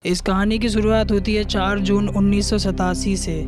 इस कहानी की शुरुआत होती है 4 जून 1987 से।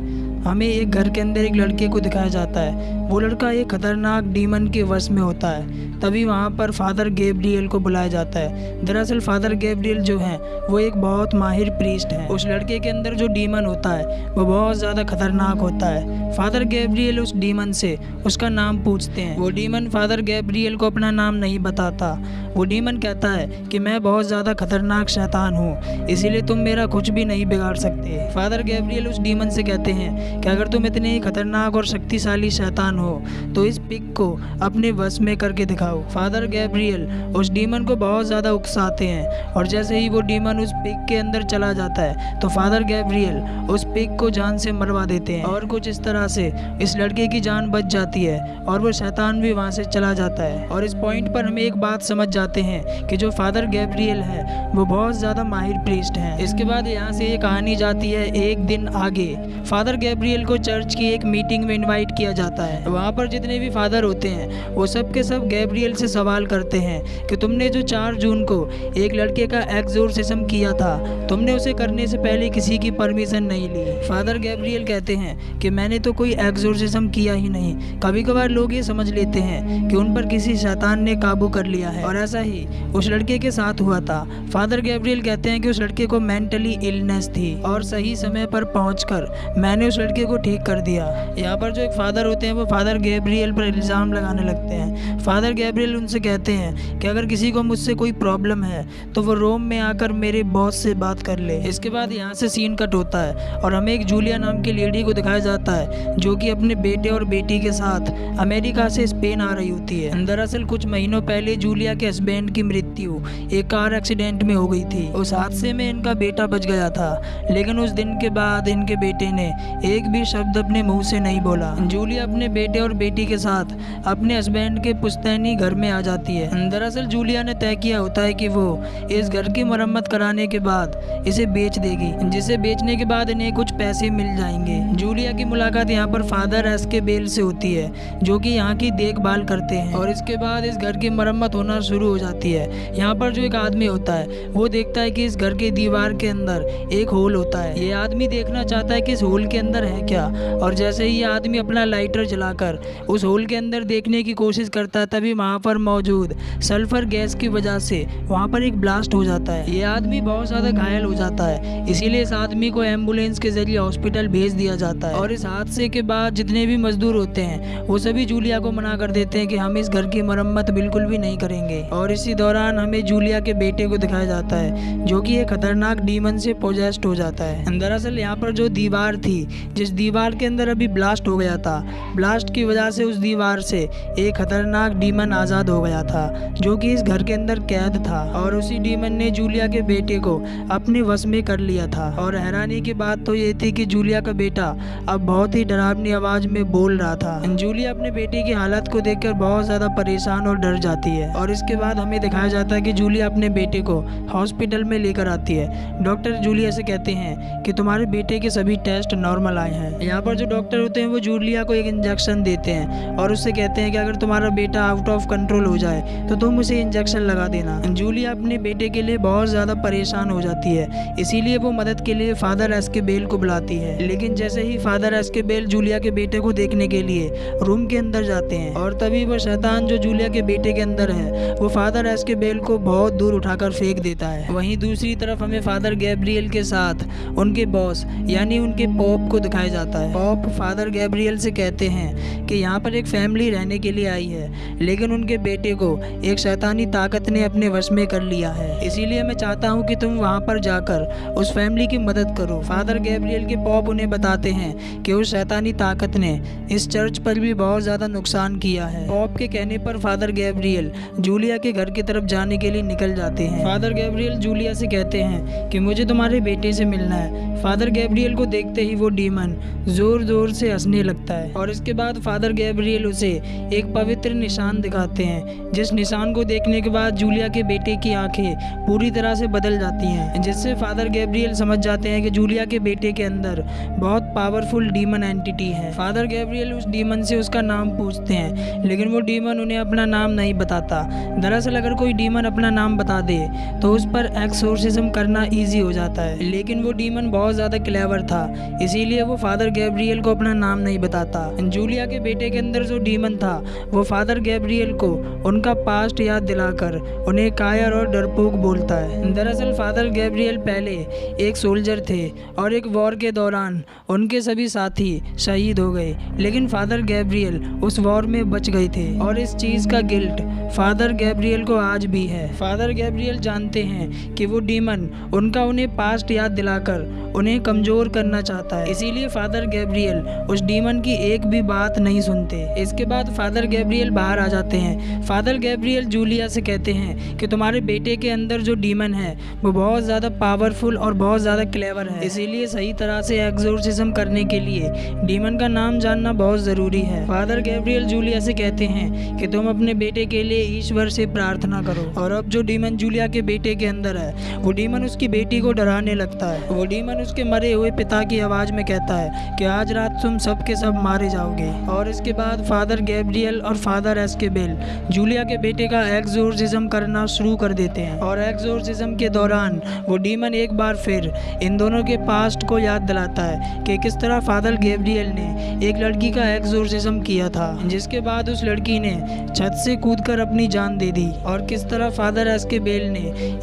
हमें एक घर के अंदर एक लड़के को दिखाया जाता है। वो लड़का एक खतरनाक डीमन के वश में होता है। तभी वहाँ पर फादर गैब्रियल को बुलाया जाता है। दरअसल फादर गैब्रियल जो हैं वो एक बहुत माहिर प्रीस्ट हैं। उस लड़के के अंदर जो डीमन होता है वो बहुत ज़्यादा खतरनाक होता है। फादर गैब्रियल उस डीमन से उसका नाम पूछते हैं। वो डीमन फादर गैब्रियल को अपना नाम नहीं बताता। वो डीमन कहता है कि मैं बहुत ज़्यादा खतरनाक शैतान हूँ, इसीलिए तुम मेरा कुछ भी नहीं बिगाड़ सकते। फादर गैब्रियल उस डीमन से कहते हैं कि अगर तुम इतने ही खतरनाक और शक्तिशाली शैतान हो तो इस पिग को अपने वश में करके दिखाओ। फादर गैब्रियल उस डीमन को बहुत ज़्यादा उकसाते हैं और जैसे ही वो डीमन उस पिग के अंदर चला जाता है तो फादर गैब्रियल उस पिग को जान से मरवा देते हैं और कुछ इस तरह से इस लड़के की जान बच जाती है और वो शैतान भी वहाँ से चला जाता है। और इस पॉइंट पर हमें एक बात समझ जाते हैं कि जो फादर गैब्रियल है वो बहुत ज़्यादा माहिर प्रीस्ट हैं। इसके बाद यहाँ से ये कहानी जाती है एक दिन आगे। फादर गैब्रियल को चर्च की एक मीटिंग में इनवाइट किया जाता है। वहाँ पर जितने भी फादर होते हैं वो सब के सब गैब्रियल से सवाल करते हैं कि तुमने जो 4 जून को एक लड़के का एक्सोर्सिज्म किया था, तुमने उसे करने से पहले किसी की परमिशन नहीं ली। फादर गैब्रियल कहते हैं कि मैंने तो कोई एक्सोर्सिज्म किया ही नहीं। कभी कभार लोग ये समझ लेते हैं कि उन पर किसी शैतान ने काबू कर लिया है और ऐसा ही उस लड़के के साथ हुआ था। फादर गैब्रियल कहते हैं कि उस लड़के को मेंटली इलनेस थी और सही समय पर पहुंचकर मैंने उस लड़के को ठीक कर दिया। यहाँ पर जो एक फादर होते हैं वो फादर गैब्रियल पर इल्ज़ाम लगाने लगते हैं। फादर गैब्रियल उनसे कहते हैं कि अगर किसी को मुझसे कोई प्रॉब्लम है तो वो रोम में आकर मेरे बॉस से बात कर ले। इसके बाद यहाँ से सीन कट होता है और हमें एक जूलिया नाम की लेडी को दिखाया जाता है जो कि अपने बेटे और बेटी के साथ अमेरिका से स्पेन आ रही होती है। दरअसल कुछ महीनों पहले जूलिया के हस्बैंड की मृत्यु एक कार एक्सीडेंट में हो गई थी। उस हादसे में इनका बेटा बच गया था, लेकिन उस दिन के बाद इनके बेटे ने एक भी शब्द अपने मुंह से नहीं बोला। जूलिया अपने बेटे और बेटी के साथ अपने हस्बैंड के पुश्तैनी घर में आ जाती है। दरअसल जूलिया ने तय किया होता है कि वो इस घर की मरम्मत कराने के बाद इसे बेच देगी, जिसे बेचने के बाद इन्हें कुछ पैसे मिल जाएंगे। जूलिया की मुलाकात यहाँ पर फादर एस्केबेल से होती है जो कि यहाँ की देखभाल करते हैं और इसके बाद इस घर की मरम्मत होना शुरू हो जाती है। यहाँ पर जो एक आदमी होता है वो देखता है कि इस घर की दीवार के अंदर एक होल होता है। ये आदमी देखना चाहता है कि इस होल के अंदर है क्या, और जैसे ही ये आदमी अपना लाइटर जलाकर उस होल के अंदर देखने की कोशिश करता है तभी वहाँ पर मौजूद सल्फर गैस की वजह से वहाँ पर एक ब्लास्ट हो जाता है। ये आदमी बहुत ज़्यादा घायल हो जाता है, इसीलिए इस आदमी को एम्बुलेंस के जरिए हॉस्पिटल भेज दिया जाता है। और इस हादसे के बाद जितने भी मजदूर होते हैं वो सभी जूलिया को मना कर देते हैं कि हम इस घर की मरम्मत बिल्कुल भी नहीं करेंगे। और इसी दौरान हमें जूलिया के बेटे को दिखाया जाता है जो कि एक खतरनाक डीमन से पोजेस्ड हो जाता है। दरअसल यहाँ पर जो दीवार थी, जिस दीवार के अंदर अभी ब्लास्ट हो गया था, ब्लास्ट की वजह से उस दीवार से एक खतरनाक डीमन आज़ाद हो गया था जो कि इस घर के अंदर कैद था और उसी डीमन ने जूलिया के बेटे को अपने वश में कर लिया था। और हैरानी की बात तो ये थी कि जूलिया का बेटा अब बहुत ही डरावनी आवाज़ में बोल रहा था। जूलिया अपने बेटे की हालत को देखकर बहुत ज़्यादा परेशान और डर जाती है और इसके बाद हमें दिखाया जाता है कि जूलिया अपने बेटे को हॉस्पिटल में लेकर आती है। डॉक्टर जूलिया से कहते हैं कि तुम्हारे बेटे के सभी टेस्ट नॉर्मल आए हैं। यहाँ पर जो डॉक्टर होते हैं वो जूलिया को एक इंजेक्शन देते हैं और उससे कहते हैं कि अगर तुम्हारा बेटा आउट ऑफ कंट्रोल हो जाए तो तुम उसे इंजेक्शन लगा देना। जूलिया अपने बेटे के लिए बहुत ज़्यादा परेशान हो जाती है, इसीलिए वो मदद के लिए फादर एस्केबेल को बुलाती है। लेकिन जैसे ही फादर एस्केबेल जूलिया के बेटे को देखने के लिए रूम के अंदर जाते हैं और तभी वो शैतान जो जूलिया के बेटे के अंदर है वो फादर एस्केबेल को बहुत दूर उठाकर फेंक देता है। वहीं दूसरी तरफ हमें फादर गैब्रियल के साथ उनके बॉस यानी उनके पॉप को दिखाया जाता है। पॉप फादर गैब्रियल से कहते हैं कि यहाँ पर एक फैमिली रहने के लिए आई है, लेकिन उनके बेटे को एक शैतानी ताकत ने अपने वश में कर लिया है, इसीलिए मैं चाहता हूँ कि तुम वहाँ पर जाकर उस फैमिली की मदद करो। फादर गैब्रियल के पॉप उन्हें बताते हैं कि उस शैतानी ताकत ने इस चर्च पर भी बहुत ज़्यादा नुकसान किया है। पॉप के कहने पर फादर गैब्रियल जूलिया के घर की तरफ जाने के लिए निकल जाते हैं। फादर गैब्रियल जूलिया से कहते हैं कि मुझे तुम्हारे बेटे से मिलना है। फादर गैब्रियल को देखते ही वो डीमन डीमन जोर जोर से हंसने लगता है और इसके बाद फादर गैब्रियल उसे एक पवित्र निशान दिखाते हैं, जिस निशान को देखने के बाद जूलिया के बेटे की आंखें पूरी तरह से बदल जाती हैं, जिससे फादर गैब्रियल समझ जाते हैं कि जूलिया के बेटे के अंदर बहुत पावरफुल डीमन एंटिटी है। फादर गैब्रियल उस डीमन से उसका नाम पूछते हैं, लेकिन वो डीमन उन्हें अपना नाम नहीं बताता। दरअसल अगर कोई डीमन अपना नाम बता दे तो उस पर एक्सोर्सिज्म करना ईजी हो जाता है, लेकिन वो डीमन बहुत ज़्यादा क्लेवर था, इसीलिए वो फादर गैब्रियल को अपना नाम नहीं बताता। जूलिया के बेटे के अंदर जो डीमन था वो फादर गैब्रियल को उनका पास्ट याद दिलाकर उन्हें कायर और डरपोक बोलता है। दरअसल फादर गैब्रियल पहले एक सोल्जर थे और एक वॉर के दौरान उनके सभी साथी शहीद हो गए, लेकिन फादर गैब्रियल उस वॉर में बच गए थे और इस चीज़ का गिल्ट फादर गैब्रियल को आज भी है। फादर गैब्रियल जानते हैं कि वो डीमन उनका उन्हें पास्ट याद दिलाकर उन्हें कमज़ोर करना चाहता है, इसीलिए फादर गैब्रियल उस डीमन की एक भी बात नहीं सुनते। इसके बाद फादर गैब्रियल बाहर आ जाते हैं। फादर गैब्रियल जूलिया से कहते हैं कि तुम्हारे बेटे के अंदर जो डीमन है वो बहुत ज़्यादा पावरफुल और बहुत ज़्यादा क्लेवर है, इसीलिए सही तरह से एक्सोर्सिज्म करने के लिए डीमन का नाम जानना बहुत ज़रूरी है। फादर गैब्रियल जूलिया से कहते हैं कि तुम अपने बेटे के लिए ईश्वर से प्रार्थना करो। और अब जो डीमन जूलिया के बेटे के अंदर है वो डीमन उसकी बेटी को डराने लगता है। वो डीमन उसके मरे हुए पिता की आवाज़ में कहता है कि आज रात तुम सब के सब मारे जाओगे। और इसके बाद फादर गैब्रियल और फादर एस्केबेल जूलिया के बेटे का एक्सोर्सिज्म करना शुरू कर देते हैं और एक्सोर्सिज्म के दौरान वो डीमन एक बार फिर इन दोनों के पास्ट को याद दिलाता है कि किस तरह फादर गैब्रियल ने एक लड़की का एक्सोर्सिज्म किया था, जिसके बाद उस लड़की ने छत से कूदकर अपनी जान दे दी, और किस तरह फादर एस्केबेल ने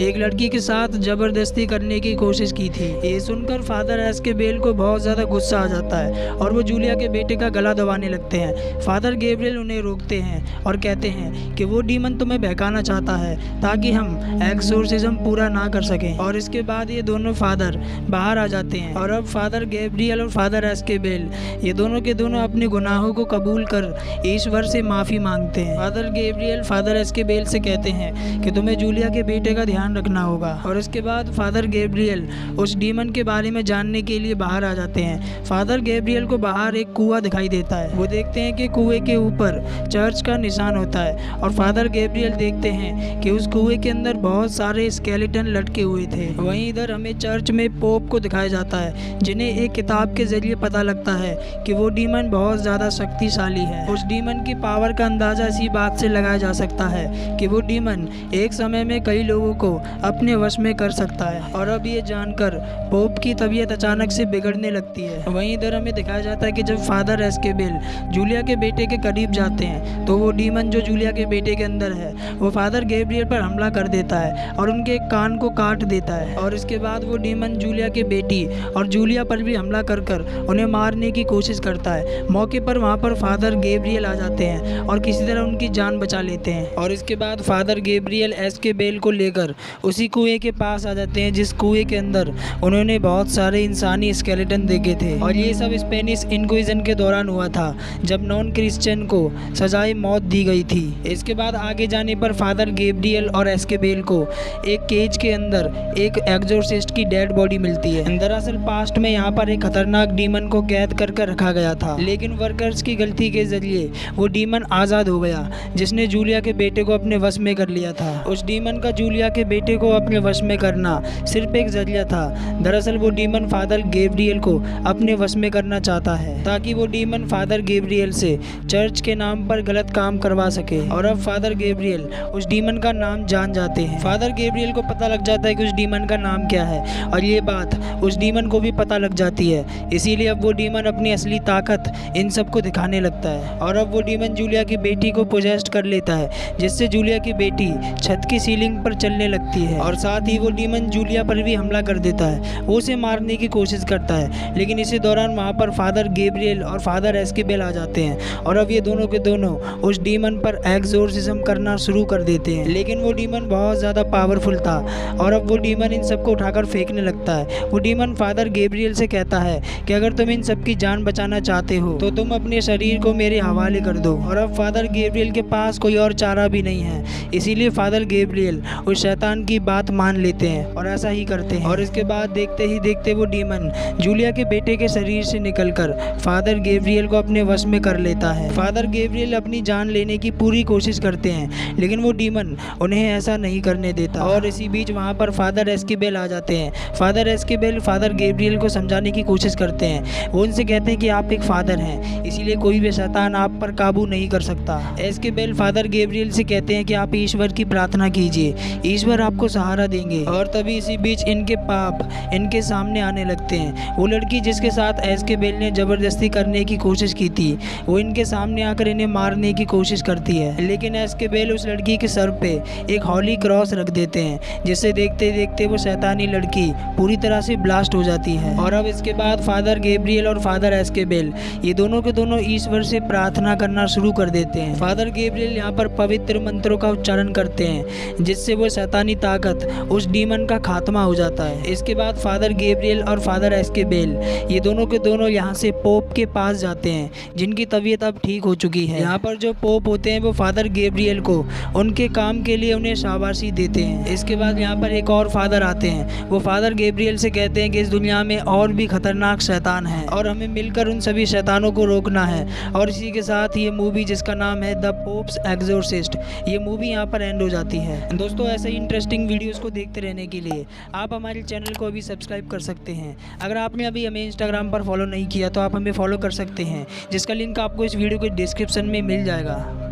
एक लड़की के साथ जबरदस्ती करने की कोशिश की थी। ये सुनकर फादर एस्केबेल को बहुत ज़्यादा गुस्सा आ जाता है और वो जूलिया के बेटे का गला दबाने लगते हैं। फादर गैब्रियल उन्हें रोकते हैं और कहते हैं कि वो डीमन तुम्हें बहकाना चाहता है ताकि हम एक्सोर्सिज्म पूरा ना कर सकें। और इसके बाद ये दोनों फादर बाहर आ जाते हैं और अब फादर गैब्रियल और फादर एस्केबेल ये दोनों के दोनों अपने गुनाहों को कबूल कर ईश्वर से माफ़ी मांगते हैं। फादर गैब्रियल फादर एस्केबेल से कहते हैं कि तुम्हें जूलिया के बेटे का ध्यान रखना होगा। और इसके बाद फादर गैब्रियल उस डीमन के बारे में जानने के लिए बाहर आ जाते हैं। फादर गैब्रियल को बाहर एक कुआं दिखाई देता है। वो देखते हैं कि कुएं के ऊपर चर्च का निशान होता है और फादर गैब्रियल देखते हैं कि उस कुएं के अंदर बहुत सारे स्केलेटन लटके हुए थे। वहीं इधर हमें चर्च में पोप को दिखाया जाता है, जिन्हें एक किताब के जरिए पता लगता है कि वो डीमन बहुत ज़्यादा शक्तिशाली है। उस डीमन की पावर का अंदाज़ा इसी बात से लगाया जा सकता है कि वो डीमन एक समय में कई लोगों को अपने वश में कर सकता है। और अब ये जानकर पोप की तबीयत अचानक से बिगड़ने लगती है। वहीं इधर हमें दिखाया जाता है कि जब फादर एस्केबेल जूलिया के बेटे के करीब जाते हैं तो वो डीमन जो जूलिया के बेटे के अंदर है वो फादर गैब्रियल पर हमला कर देता है और उनके कान को काट देता है। और इसके बाद वो डीमन जूलिया के बेटी और जूलिया पर भी हमला कर उन्हें मारने की कोशिश करता है। मौके पर वहाँ पर फादर गैब्रियल आ जाते हैं और किसी तरह उनकी जान बचा लेते हैं। और इसके बाद फादर गैब्रियल एस्केबेल को लेकर उसी कुएं के पास आ जाते हैं जिस कुएं के अंदर उन्होंने बहुत सारे इंसानी स्केलेटन देखे थे। और ये सब स्पेनिश इंक्विजिशन के दौरान हुआ था जब नॉन क्रिश्चियन को सजाए मौत दी गई थी। इसके बाद आगे जाने पर फादर गैब्रियल और एस्केबेल को एक केज के अंदर एक एक्सोर्सिस्ट की डेड बॉडी मिलती है। दरअसल पास्ट में यहाँ पर एक खतरनाक डीमन को कैद कर रखा गया था, लेकिन वर्कर्स की गलती के जरिए वो डीमन आज़ाद हो गया, जिसने जूलिया के बेटे को अपने वश में कर लिया था। उस डीमन का जूलिया के बेटे को अपने वश में करना सिर्फ एक जरिया था। दरअसल वो डीमन फादर गैब्रियल को अपने वश में करना चाहता है ताकि वो डीमन फादर गैब्रियल से चर्च के नाम पर गलत काम करवा सके। और अब फादर गैब्रियल उस डीमन का नाम जान जाते हैं। फादर गैब्रियल को पता लग जाता है कि उस डीमन का नाम क्या है और ये बात उस डीमन को भी पता लग जाती है, इसीलिए अब वो डीमन अपनी असली ताकत इन सबको दिखाने लगता है। और अब वो डीमन जूलिया की बेटी को पोजेस्ट कर लेता है, जिससे जूलिया की बेटी छत की सीलिंग पर चलने लगती है और साथ ही वो डीमन जूलिया पर भी हमला कर देता है। वो उसे मारने की कोशिश करता है, लेकिन इसी दौरान वहाँ पर फादर गैब्रियल और फादर एस्केबेल आ जाते हैं और अब ये दोनों के दोनों उस डीमन पर एक्सोर्सिज्म करना शुरू कर देते हैं। लेकिन वो डीमन बहुत ज़्यादा पावरफुल था और अब वो डीमन इन सबको उठाकर फेंकने लगता है। वो डीमन फादर गैब्रियल से कहता है कि अगर तुम इन सब की जान बचाना चाहते हो तो तुम अपने शरीर को मेरे हवाले कर दो। और अब फादर गैब्रियल के पास कोई और चारा भी नहीं है, इसीलिए फादर गैब्रियल उस शैतान की बात मान लेते हैं और ऐसा ही करते हैं। और इसके बाद देखते ही देखते वो डीमन जूलिया के बेटे के शरीर से निकलकर फादर गैब्रियल को अपने वश में कर लेता है। फादर गैब्रियल अपनी जान लेने की पूरी कोशिश करते हैं, लेकिन वो डीमन उन्हें ऐसा नहीं करने देता। और इसी बीच वहाँ पर फादर एस्केबेल आ जाते हैं। फादर एस्केबेल फादर गैब्रियल को समझाने की कोशिश करते हैं। वो उनसे कहते हैं कि आप एक फादर हैं, इसीलिए कोई भी शैतान आप पर काबू नहीं कर सकता। एस्केबेल फादर गैब्रियल से कहते हैं कि आप ईश्वर की प्रार्थना कीजिए, ईश्वर आपको सहारा देंगे। और तभी इसी बीच इनके पाप इनके सामने आने लगते हैं। वो लड़की जिसके साथ एस्केबेल ने ज़बरदस्ती करने की कोशिश की थी, वो इनके सामने आकर इन्हें मारने की कोशिश करती है, लेकिन एस्केबेल उस लड़की के सर पे एक हॉली क्रॉस रख देते हैं, जिससे देखते देखते वो शैतानी लड़की पूरी तरह से ब्लास्ट हो जाती है। और अब इसके बाद फादर गैब्रियल और फादर एस्केबेल ये दोनों के दोनों ईश्वर से प्रार्थना करना शुरू कर देते हैं। फादर गैब्रियल यहाँ पर पवित्र मंत्रों का उच्चारण करते हैं, जिससे वो शैतानी ताकत उस डीमन का खात्मा हो जाता है। इसके बाद फादर गैब्रियल और फादर एस्केबेल ये दोनों के दोनों यहाँ से पोप के पास जाते हैं, जिनकी तबीयत अब ठीक हो चुकी है। यहाँ पर जो पोप होते हैं वो फादर गैब्रियल को उनके काम के लिए उन्हें शाबाशी देते हैं। इसके बाद यहाँ पर एक और फादर आते हैं। वो फादर गैब्रियल से कहते हैं कि इस दुनिया में और भी खतरनाक शैतान हैं और हमें मिलकर उन सभी शैतानों को रोकना है। और इसी के साथ ये मूवी जिसका नाम है द पोप्स एक्सोर्सिस्ट, ये मूवी यहाँ पर एंड हो जाती है। दोस्तों ऐसे ही इंटरेस्टिंग वीडियोस को देखते रहने के लिए आप हमारे चैनल को अभी सब्सक्राइब कर सकते हैं। अगर आपने अभी हमें इंस्टाग्राम पर फॉलो नहीं किया तो आप हमें फॉलो कर सकते हैं, जिसका लिंक आपको इस वीडियो के डिस्क्रिप्शन में मिल जाएगा।